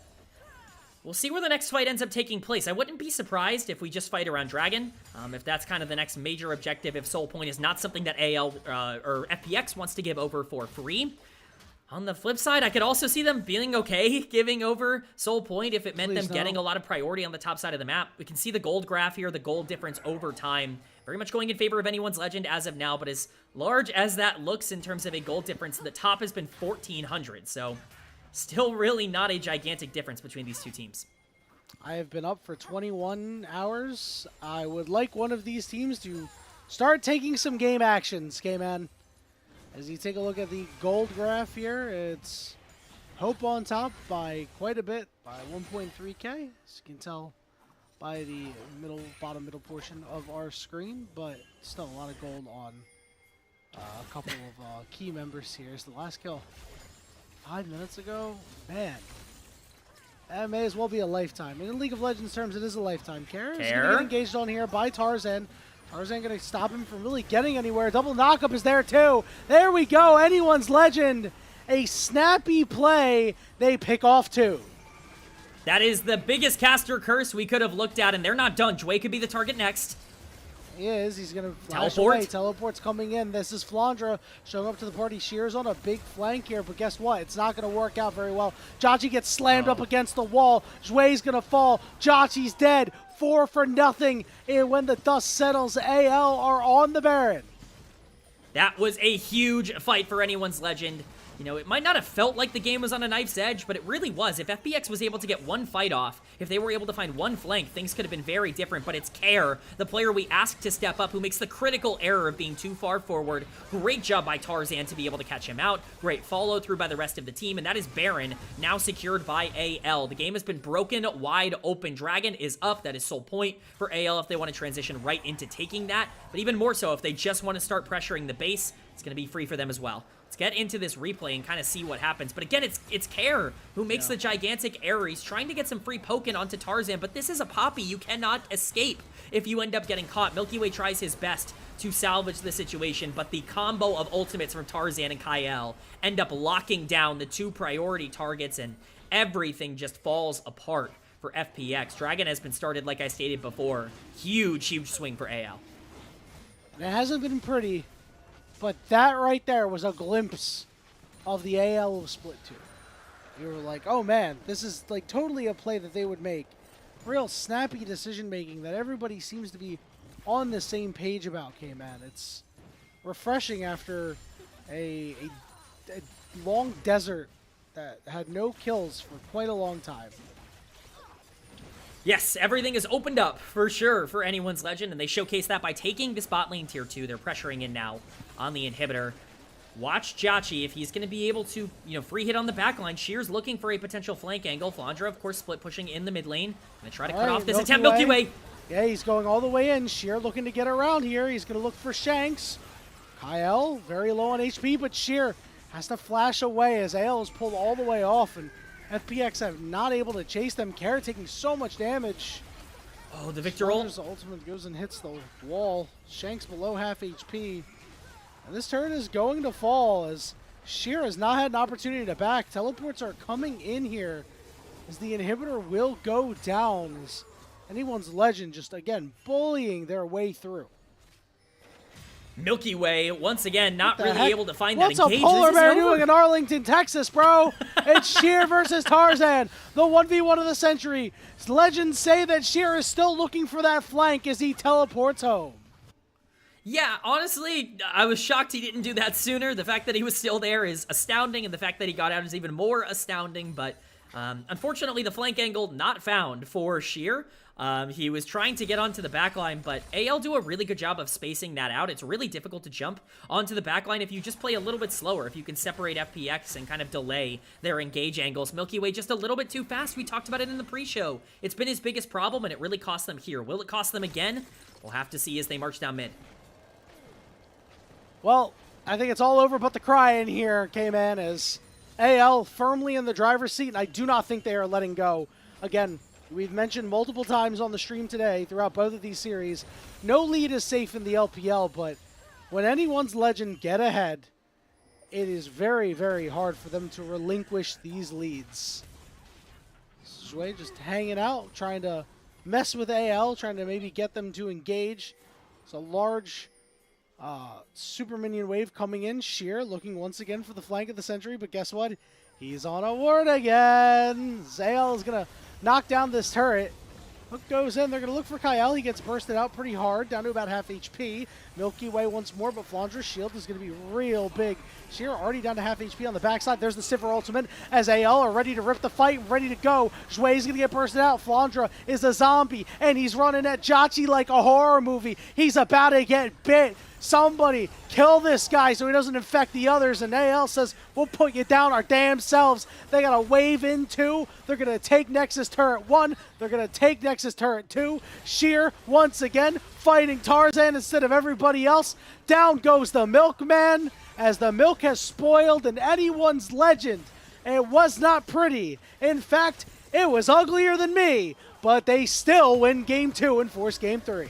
Speaker 1: We'll see where the next fight ends up taking place. I wouldn't be surprised if we just fight around Dragon, if that's kind of the next major objective, if Soul Point is not something that AL or FPX wants to give over for free. On the flip side, I could also see them being okay giving over Soul Point if it meant them getting a lot of priority on the top side of the map. We can see the gold graph here, the gold difference over time. Very much going in favor of anyone's Legend as of now, but as large as that looks in terms of a gold difference, the top has been 1,400, so still really not a gigantic difference between these two teams.
Speaker 2: I have been up for 21 hours. I would like one of these teams to start taking some game actions, Kman. As you take a look at the gold graph here, it's Hope on top by quite a bit, by 1.3k, as you can tell by the bottom middle portion of our screen, but still a lot of gold on a couple of key members here. It's the last kill 5 minutes ago. Man, that may as well be a lifetime. In League of Legends terms, it is a lifetime. Kael is going to get engaged on here by Tarzan. Tarzan going to stop him from really getting anywhere. Double knockup is there too. There we go. Anyone's Legend. A snappy play. They pick off 2.
Speaker 1: That is the biggest caster curse we could have looked at, and they're not done. Jwei could be the target next.
Speaker 2: He is. He's going to flash
Speaker 1: teleport
Speaker 2: away. Teleport's coming in. This is Flandre showing up to the party. Shear's on a big flank here, but guess what? It's not going to work out very well. JiaQi gets slammed up against the wall. Jwei's going to fall. JiaQi's dead. 4 for nothing. And when the dust settles, AL are on the Baron.
Speaker 1: That was a huge fight for anyone's Legend. You know, it might not have felt like the game was on a knife's edge, but it really was. If FPX was able to get one fight off, if they were able to find one flank, things could have been very different. But it's Kael, the player we asked to step up, who makes the critical error of being too far forward. Great job by Tarzan to be able to catch him out. Great follow through by the rest of the team, and that is Baron, now secured by AL. The game has been broken wide open. Dragon is up. That is Soul Point for AL if they want to transition right into taking that. But even more so, if they just want to start pressuring the base, it's going to be free for them as well. Let's get into this replay and kind of see what happens. But again, it's Kael who makes the gigantic error. He's trying to get some free poking onto Tarzan, but this is a Poppy. You cannot escape if you end up getting caught. Milky Way tries his best to salvage the situation, but the combo of ultimates from Tarzan and Kael end up locking down the 2 priority targets, and everything just falls apart for FPX. Dragon has been started, like I stated before. Huge, huge swing for AL.
Speaker 2: And it hasn't been pretty. But that right there was a glimpse of the AL split 2. You were like, oh man, this is like totally a play that they would make. Real snappy decision making that everybody seems to be on the same page about, Kman. It's refreshing after a long desert that had no kills for quite a long time.
Speaker 1: Yes, everything is opened up for sure for anyone's Legend, and they showcase that by taking this bot lane tier 2. They're pressuring in now on the inhibitor. Watch JiaQi if he's going to be able to, free hit on the backline. Shear's looking for a potential flank angle. Flandre, of course, split pushing in the mid lane. Going to try to cut off this attempt. Milky Way.
Speaker 2: Yeah, he's going all the way in. Shear looking to get around here. He's going to look for Shanks. Kael, very low on HP, but Shear has to flash away as AL is pulled all the way off, and FPX have not able to chase them. Kael taking so much damage.
Speaker 1: Oh, the Victor ult.
Speaker 2: Ultimate goes and hits the wall. Shanks below half HP. And this turret is going to fall as Shear has not had an opportunity to back. Teleports are coming in here as the inhibitor will go down. As anyone's Legend just, again, bullying their way through.
Speaker 1: Milky Way, once again, not really able to find that engage.
Speaker 2: What's a polar bear doing in Arlington, Texas, bro? It's Shear versus Tarzan, the 1v1 of the century. Legends say that Shear is still looking for that flank as he teleports home.
Speaker 1: Yeah, honestly, I was shocked he didn't do that sooner. The fact that he was still there is astounding, and the fact that he got out is even more astounding, but unfortunately, the flank angle not found for Shear. He was trying to get onto the backline, but AL do a really good job of spacing that out. It's really difficult to jump onto the backline if you just play a little bit slower, if you can separate FPX and kind of delay their engage angles. Milky Way just a little bit too fast. We talked about it in the pre-show. It's been his biggest problem, and it really cost them here. Will it cost them again? We'll have to see as they march down mid.
Speaker 2: Well, I think it's all over but the crying here, Kman, as AL firmly in the driver's seat, and I do not think they are letting go. Again, we've mentioned multiple times on the stream today throughout both of these series, no lead is safe in the LPL, but when anyone's Legend get ahead, it is very, very hard for them to relinquish these leads. Jwei just hanging out, trying to mess with AL, trying to maybe get them to engage. It's a large super minion wave coming in. Sheer looking once again for the flank of the Sentry, but guess what? He's on a ward again. AL is going to knock down this turret. Hook goes in. They're going to look for Kael. He gets bursted out pretty hard, down to about half HP. Milky Way once more, but Flandre's shield is going to be real big. Sheer already down to half HP on the backside. There's the Sivir ultimate as AL are ready to rip the fight, ready to go. Jwei's going to get bursted out. Flandre is a zombie, and he's running at JiaQi like a horror movie. He's about to get bit. Somebody kill this guy so he doesn't infect the others. And AL says, we'll put you down our damn selves. They got a wave in 2. They're going to take Nexus Turret 1. They're going to take Nexus Turret 2. Sheer, once again, fighting Tarzan instead of everybody else. Down goes the Milkman as the milk has spoiled in anyone's legend. It was not pretty. In fact, it was uglier than me. But they still win Game 2 and force Game 3.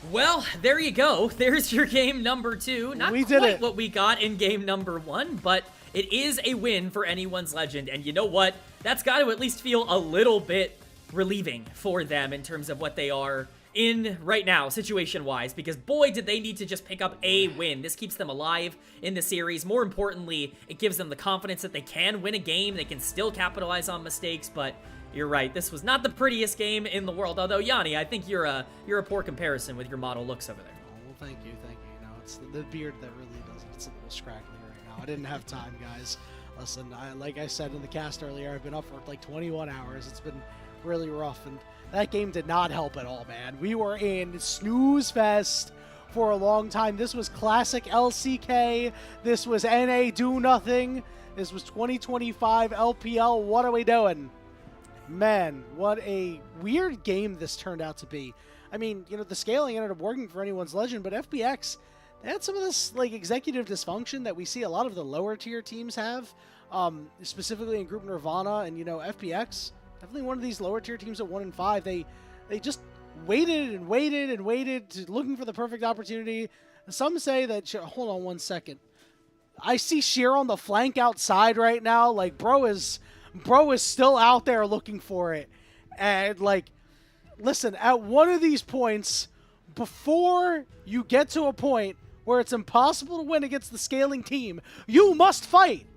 Speaker 1: Well, there you go. There's your game number 2. Not quite what we got in game number 1, but it is a win for anyone's legend. And you know what? That's got to at least feel a little bit relieving for them in terms of what they are in right now, situation-wise, because boy, did they need to just pick up a win. This keeps them alive in the series. More importantly, it gives them the confidence that they can win a game. They can still capitalize on mistakes, but you're right, this was not the prettiest game in the world. Although, Yanni, I think you're a poor comparison with your model looks over there.
Speaker 2: Oh, well, thank you. You know, it's the beard that really does it. It's a little scraggly right now. I didn't have time, guys. Listen, like I said in the cast earlier, I've been up for like 21 hours. It's been really rough, and that game did not help at all, man. We were in snooze fest for a long time. This was classic LCK. This was NA do nothing. This was 2025 LPL. What are we doing? Man, what a weird game this turned out to be. I mean, you know, the scaling ended up working for anyone's legend, but FPX, they had some of this like executive dysfunction that we see a lot of the lower tier teams have, specifically in Group Nirvana and, you know, FPX. Definitely one of these lower tier teams at 1 and 5. They just waited and waited and waited, looking for the perfect opportunity. Some say that, hold on one second. I see Sheer on the flank outside right now. Like, bro is still out there looking for it. And, like, listen, at one of these points, before you get to a point where it's impossible to win against the scaling team, you must fight.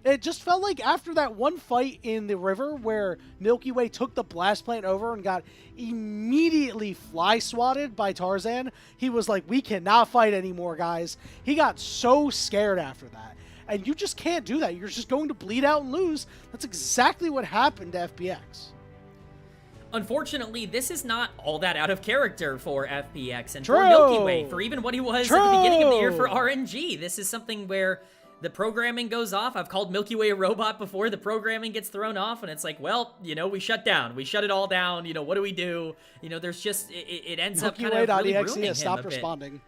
Speaker 2: It just felt like after that one fight in the river where Milky Way took the blast plant over and got immediately fly swatted by Tarzan, he was like, we cannot fight anymore, guys. He got so scared after that. And you just can't do that. You're just going to bleed out and lose. That's exactly what happened to FPX.
Speaker 1: Unfortunately, this is not all that out of character for FPX and for Milky Way, for even what he was at the beginning of the year for RNG. This is something where the programming goes off. I've called Milky Way a robot before. The programming gets thrown off, and it's like, well, you know, we shut down. We shut it all down. You know, what do we do? You know, there's just, it ends up kind of really ruining him
Speaker 2: stopped responding.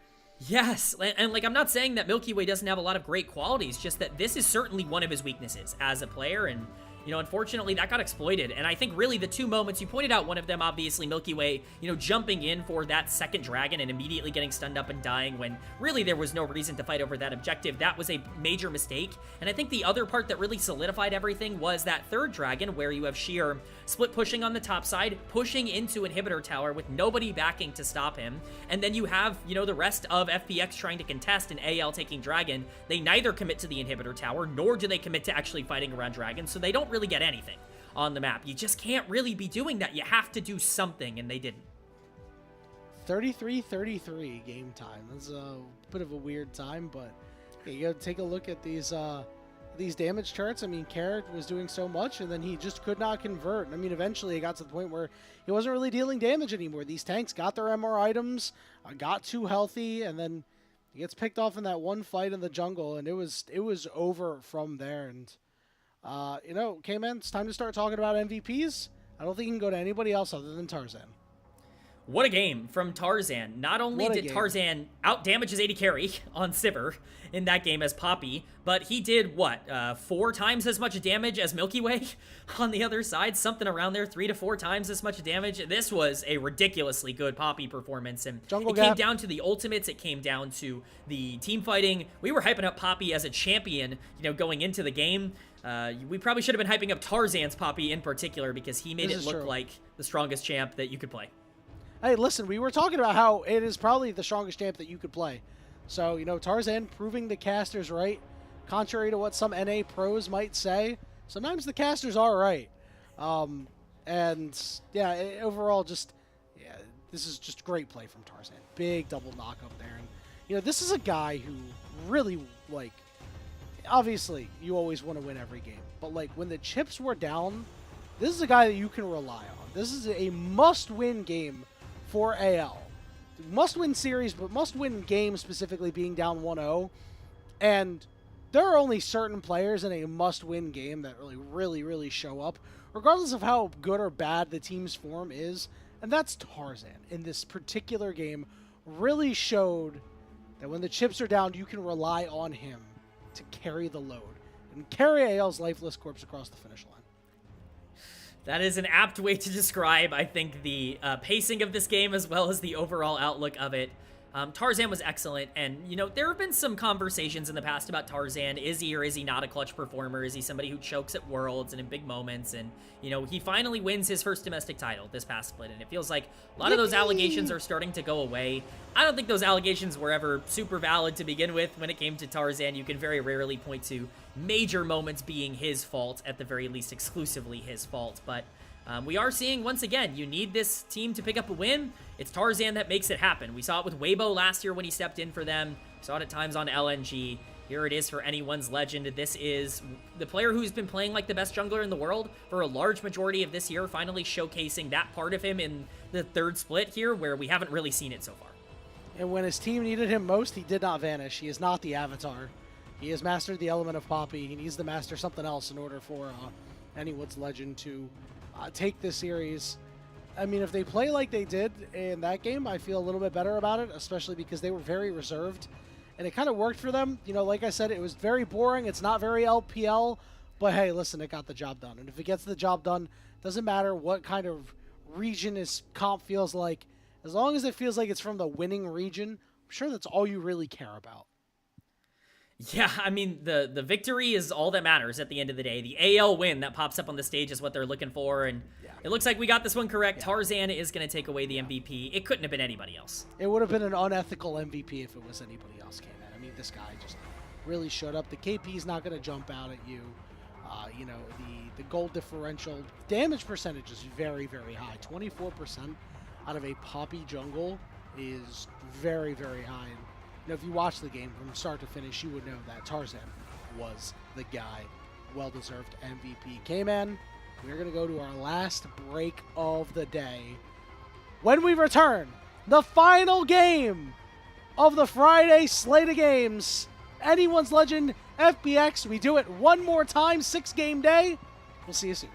Speaker 1: Yes, and like, I'm not saying that Milky Way doesn't have a lot of great qualities, just that this is certainly one of his weaknesses as a player, and you know, unfortunately, that got exploited. And I think really the two moments, you pointed out one of them, obviously, Milky Way, you know, jumping in for that second dragon and immediately getting stunned up and dying when really there was no reason to fight over that objective. That was a major mistake. And I think the other part that really solidified everything was that third dragon where you have Sheer split pushing on the top side, pushing into inhibitor tower with nobody backing to stop him. And then you have, you know, the rest of FPX trying to contest and AL taking dragon. They neither commit to the inhibitor tower, nor do they commit to actually fighting around dragon, so they don't really get anything on the map. You just can't really be doing that. You have to do something, and they didn't.
Speaker 2: 33-33 game time. That's a bit of a weird time, but yeah, you gotta take a look at these damage charts. I mean, Carrot was doing so much, and then he just could not convert. I mean, eventually it got to the point where he wasn't really dealing damage anymore. These tanks got their MR items, got too healthy, and then he gets picked off in that one fight in the jungle, and it was over from there. And you know, Kman, it's time to start talking about MVPs. I don't think you can go to anybody else other than Tarzan.
Speaker 1: What a game from Tarzan. Not only did Tarzan out-damage his AD carry on Sivir in that game as Poppy, but he did, what, 4 times as much damage as Milky Way on the other side? Something around there, 3 to 4 times as much damage. This was a ridiculously good Poppy performance, and it came down to the ultimates. It came down to the team fighting. We were hyping up Poppy as a champion, you know, going into the game. We probably should have been hyping up Tarzan's Poppy in particular because he made it look like the strongest champ that you could play.
Speaker 2: Hey, listen, we were talking about how it is probably the strongest champ that you could play. So, you know, Tarzan proving the casters right. Contrary to what some NA pros might say, sometimes the casters are right. And, yeah, overall, just, yeah, this is just great play from Tarzan. Big double knock up there. And, you know, this is a guy who really, like, obviously, you always want to win every game. But, like, when the chips were down, this is a guy that you can rely on. This is a must-win game for AL. Must-win series, but must-win game specifically being down 1-0. And there are only certain players in a must-win game that really show up, regardless of how good or bad the team's form is. And that's Tarzan in this particular game. Really showed that when the chips are down, you can rely on him to carry the load and carry AL's lifeless corpse across the finish line.
Speaker 1: That is an apt way to describe, I think, the pacing of this game as well as the overall outlook of it. Tarzan was excellent, and, you know, there have been some conversations in the past about Tarzan. Is he or is he not a clutch performer? Is he somebody who chokes at Worlds and in big moments? And, you know, he finally wins his first domestic title this past split, and it feels like a lot of those allegations are starting to go away. I don't think those allegations were ever super valid to begin with when it came to Tarzan. You can very rarely point to major moments being his fault, at the very least exclusively his fault, but we are seeing, once again, you need this team to pick up a win. It's Tarzan that makes it happen. We saw it with Weibo last year when he stepped in for them. We saw it at times on LNG. Here it is for anyone's legend. This is the player who's been playing like the best jungler in the world for a large majority of this year, finally showcasing that part of him in the third split here, where we haven't really seen it so far.
Speaker 2: And when his team needed him most, he did not vanish. He is not the Avatar. He has mastered the element of Poppy. He needs to master something else in order for anyone's legend to take this series. I mean, if they play like they did in that game, I feel a little bit better about it, especially because they were very reserved. And it kind of worked for them. You know, like I said, it was very boring. It's not very LPL. But hey, listen, it got the job done. And if it gets the job done, doesn't matter what kind of region his comp feels like. As long as it feels like it's from the winning region, I'm sure that's all you really care about.
Speaker 1: Yeah, I mean, the victory is all that matters at the end of the day. The AL win that pops up on the stage is what they're looking for, and it looks like we got this one correct. Tarzan is going to take away the MVP. It couldn't have been anybody else. It
Speaker 2: would have been an unethical MVP if it was anybody else came in. I mean, this guy just really showed up. The KP's not going to jump out at you. You know, the gold differential damage percentage is very high. 24% out of a Poppy jungle is very high. And, you know, if you watch the game from start to finish, you would know that Tarzan was the guy. Well-deserved MVP. Kman, we're going to go to our last break of the day. When we return, the final game of the Friday slate of games. Anyone's Legend FPX. We do it one more time, 6-game day. We'll see you soon.